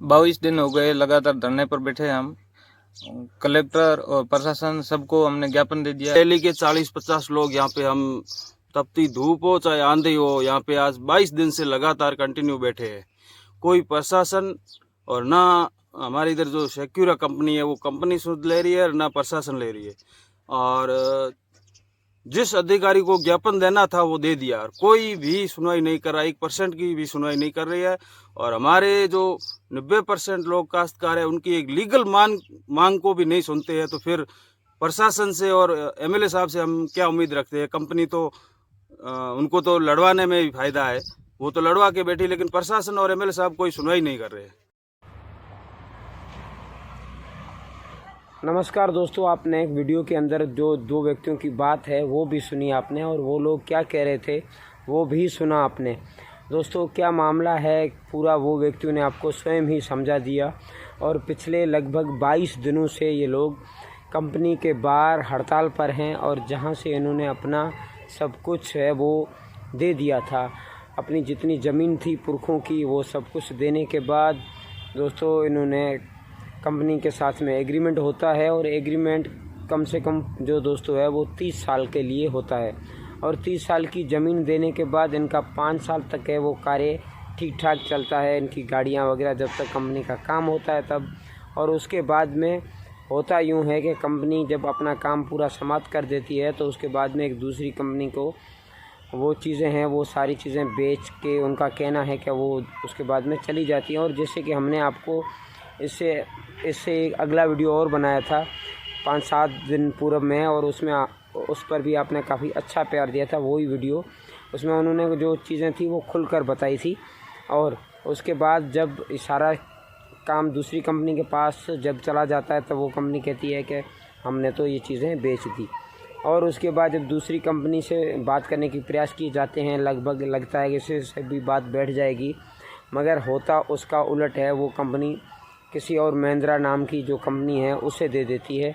22 दिन हो गए लगातार धरने पर बैठे हैं हम। कलेक्टर और प्रशासन सबको हमने ज्ञापन दे दिया। दिल्ली के 40-50 लोग यहाँ पे हम तपती धूप हो चाहे आंधी हो, यहाँ पे आज 22 दिन से लगातार कंटिन्यू बैठे हैं। कोई प्रशासन और ना हमारी इधर जो सिक्योरा कंपनी है वो कंपनी सुध ले रही है और ना प्रशासन ले रही है। और जिस अधिकारी को ज्ञापन देना था वो दे दिया और कोई भी सुनवाई नहीं कर रहा, 1% की भी सुनवाई नहीं कर रही है। और हमारे जो 90% लोग काश्तकार है उनकी एक लीगल मांग को भी नहीं सुनते हैं, तो फिर प्रशासन से और एमएलए साहब से हम क्या उम्मीद रखते हैं। कंपनी तो उनको तो लड़वाने में भी फायदा है, वो तो लड़वा के बैठी, लेकिन प्रशासन और एमएलए साहब कोई सुनवाई नहीं कर रहे हैं। नमस्कार दोस्तों, आपने एक वीडियो के अंदर जो दो व्यक्तियों की बात है वो भी सुनी आपने और वो लोग क्या कह रहे थे वो भी सुना आपने। दोस्तों क्या मामला है पूरा वो व्यक्तियों ने आपको स्वयं ही समझा दिया। और पिछले लगभग 22 दिनों से ये लोग कंपनी के बाहर हड़ताल पर हैं और जहां से इन्होंने अपना सब कुछ है वो दे दिया था, अपनी जितनी ज़मीन थी पुरखों की वो सब कुछ देने के बाद दोस्तों इन्होंने कंपनी के साथ में एग्रीमेंट होता है और एग्रीमेंट कम से कम जो दोस्तों है वो 30 साल के लिए होता है। और 30 साल की ज़मीन देने के बाद इनका 5 साल तक है वो कार्य ठीक ठाक चलता है, इनकी गाड़ियां वगैरह जब तक कंपनी का काम होता है तब। और उसके बाद में होता यूँ है कि कंपनी जब अपना काम पूरा समाप्त कर देती है तो उसके बाद में एक दूसरी कंपनी को वो चीज़ें हैं वो सारी चीज़ें बेच के उनका कहना है कि वो उसके बाद में चली जाती हैं। और जैसे कि हमने आपको इससे एक अगला वीडियो और बनाया था 5-7 दिन पूर्व में, और उसमें उस पर भी आपने काफ़ी अच्छा प्यार दिया था। वही वीडियो उसमें उन्होंने जो चीज़ें थी वो खुलकर बताई थी। और उसके बाद जब सारा काम दूसरी कंपनी के पास जब चला जाता है तो वो कंपनी कहती है कि हमने तो ये चीज़ें बेच दी। और उसके बाद जब दूसरी कंपनी से बात करने की प्रयास किए जाते हैं, लगभग लगता है कि इससे भी बात बैठ जाएगी, मगर होता उसका उलट है। वो कंपनी किसी और महिंद्रा नाम की जो कंपनी है उसे दे देती है।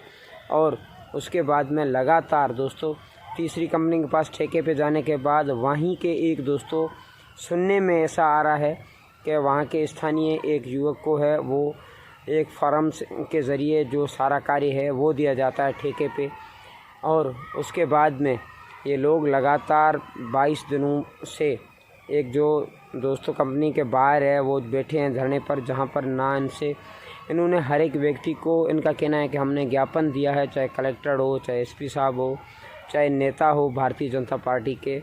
और उसके बाद में लगातार दोस्तों तीसरी कंपनी के पास ठेके पे जाने के बाद वहीं के एक दोस्तों सुनने में ऐसा आ रहा है कि वहाँ के स्थानीय एक युवक को है वो एक फर्म के ज़रिए जो सारा कार्य है वो दिया जाता है ठेके पे। और उसके बाद में ये लोग लगातार 22 दिनों से एक जो दोस्तों कंपनी के बाहर है वो बैठे हैं धरने पर, जहां पर ना इन्होंने हर एक व्यक्ति को, इनका कहना है कि हमने ज्ञापन दिया है, चाहे कलेक्टर हो, चाहे एसपी साहब हो, चाहे नेता हो भारतीय जनता पार्टी के,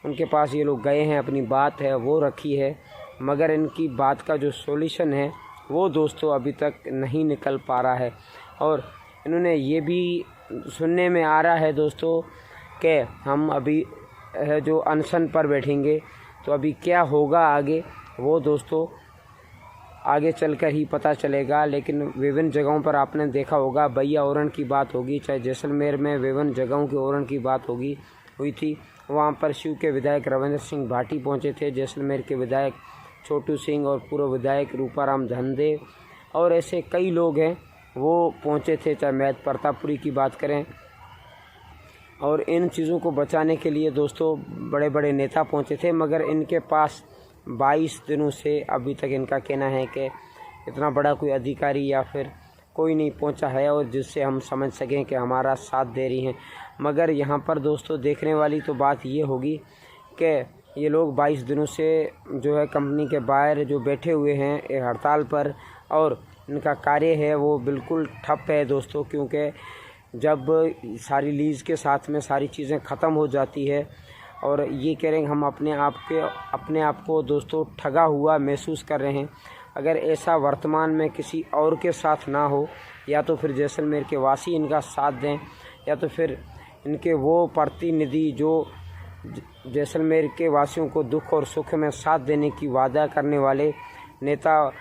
उनके पास ये लोग गए हैं, अपनी बात है वो रखी है, मगर इनकी बात का जो सॉल्यूशन है वो दोस्तों अभी तक नहीं निकल पा रहा है। और इन्होंने ये भी सुनने में आ रहा है दोस्तों कि हम अभी है जो अनशन पर बैठेंगे, तो अभी क्या होगा आगे वो दोस्तों आगे चलकर ही पता चलेगा। लेकिन विभिन्न जगहों पर आपने देखा होगा भैया ओरण की बात होगी, चाहे जैसलमेर में विभिन्न जगहों की ओरण की बात हुई थी, वहाँ पर शिव के विधायक रविंद्र सिंह भाटी पहुँचे थे, जैसलमेर के विधायक छोटू सिंह और पूर्व विधायक रूपाराम धनदेव और ऐसे कई लोग हैं वो पहुँचे थे, चाहे मैथ प्रतापपुरी की बात करें। और इन चीज़ों को बचाने के लिए दोस्तों बड़े बड़े नेता पहुंचे थे, मगर इनके पास 22 दिनों से अभी तक इनका कहना है कि इतना बड़ा कोई अधिकारी या फिर कोई नहीं पहुंचा है और जिससे हम समझ सकें कि हमारा साथ दे रही हैं। मगर यहाँ पर दोस्तों देखने वाली तो बात ये होगी कि ये लोग 22 दिनों से जो है कंपनी के बाहर जो बैठे हुए हैं एक हड़ताल पर, और इनका कार्य है वो बिल्कुल ठप है दोस्तों, क्योंकि जब सारी लीज़ के साथ में सारी चीज़ें ख़त्म हो जाती है और ये कह रहे हैं हम अपने आप को दोस्तों ठगा हुआ महसूस कर रहे हैं। अगर ऐसा वर्तमान में किसी और के साथ ना हो, या तो फिर जैसलमेर के वासी इनका साथ दें, या तो फिर इनके वो प्रतिनिधि जो जैसलमेर के वासियों को दुख और सुख में साथ देने की वादा करने वाले नेता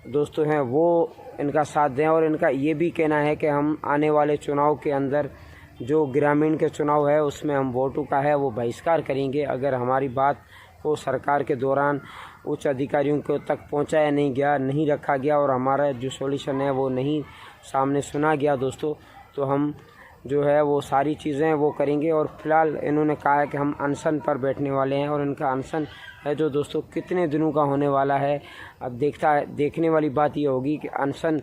दोस्तों हैं वो इनका साथ दें। और इनका ये भी कहना है कि हम आने वाले चुनाव के अंदर जो ग्रामीण के चुनाव है उसमें हम वोटों का है वो बहिष्कार करेंगे अगर हमारी बात को सरकार के दौरान उच्च अधिकारियों को तक पहुंचाया नहीं रखा गया और हमारा जो सॉल्यूशन है वो नहीं सामने सुना गया दोस्तों, तो हम जो है वो सारी चीज़ें वो करेंगे। और फिलहाल इन्होंने कहा है कि हम अनशन पर बैठने वाले हैं और इनका अनशन है जो दोस्तों कितने दिनों का होने वाला है। अब देखने वाली बात ये होगी कि अनशन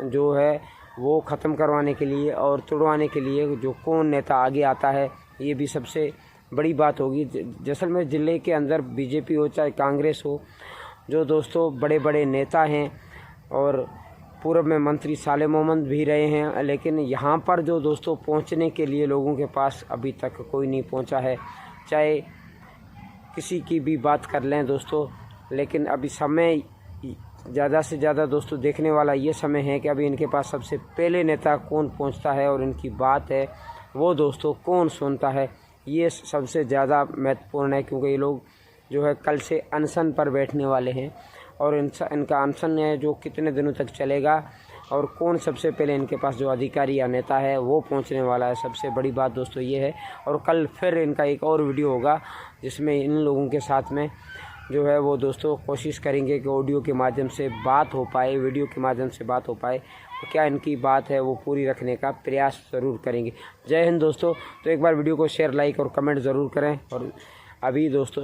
जो है वो ख़त्म करवाने के लिए और तुड़वाने के लिए जो कौन नेता आगे आता है, ये भी सबसे बड़ी बात होगी। जैसलमेर ज़िले के अंदर बीजेपी हो चाहे कांग्रेस हो, जो दोस्तों बड़े बड़े नेता हैं और पूर्व में मंत्री साले मोहम्मद भी रहे हैं, लेकिन यहाँ पर जो दोस्तों पहुँचने के लिए लोगों के पास अभी तक कोई नहीं पहुँचा है। चाहे किसी की भी बात कर लें दोस्तों, लेकिन अभी समय ज़्यादा से ज़्यादा दोस्तों देखने वाला ये समय है कि अभी इनके पास सबसे पहले नेता कौन पहुंचता है और इनकी बात है वो दोस्तों कौन सुनता है, ये सबसे ज़्यादा महत्वपूर्ण है। क्योंकि ये लोग जो है कल से अनशन पर बैठने वाले हैं और इनका अनशन है जो कितने दिनों तक चलेगा और कौन सबसे पहले इनके पास जो अधिकारी या नेता है वो पहुंचने वाला है, सबसे बड़ी बात दोस्तों ये है। और कल फिर इनका एक और वीडियो होगा जिसमें इन लोगों के साथ में जो है वो दोस्तों कोशिश करेंगे कि ऑडियो के माध्यम से बात हो पाए, वीडियो के माध्यम से बात हो पाए, तो क्या इनकी बात है वो पूरी रखने का प्रयास ज़रूर करेंगे। जय हिंद दोस्तों। तो एक बार वीडियो को शेयर, लाइक और कमेंट ज़रूर करें। और अभी दोस्तों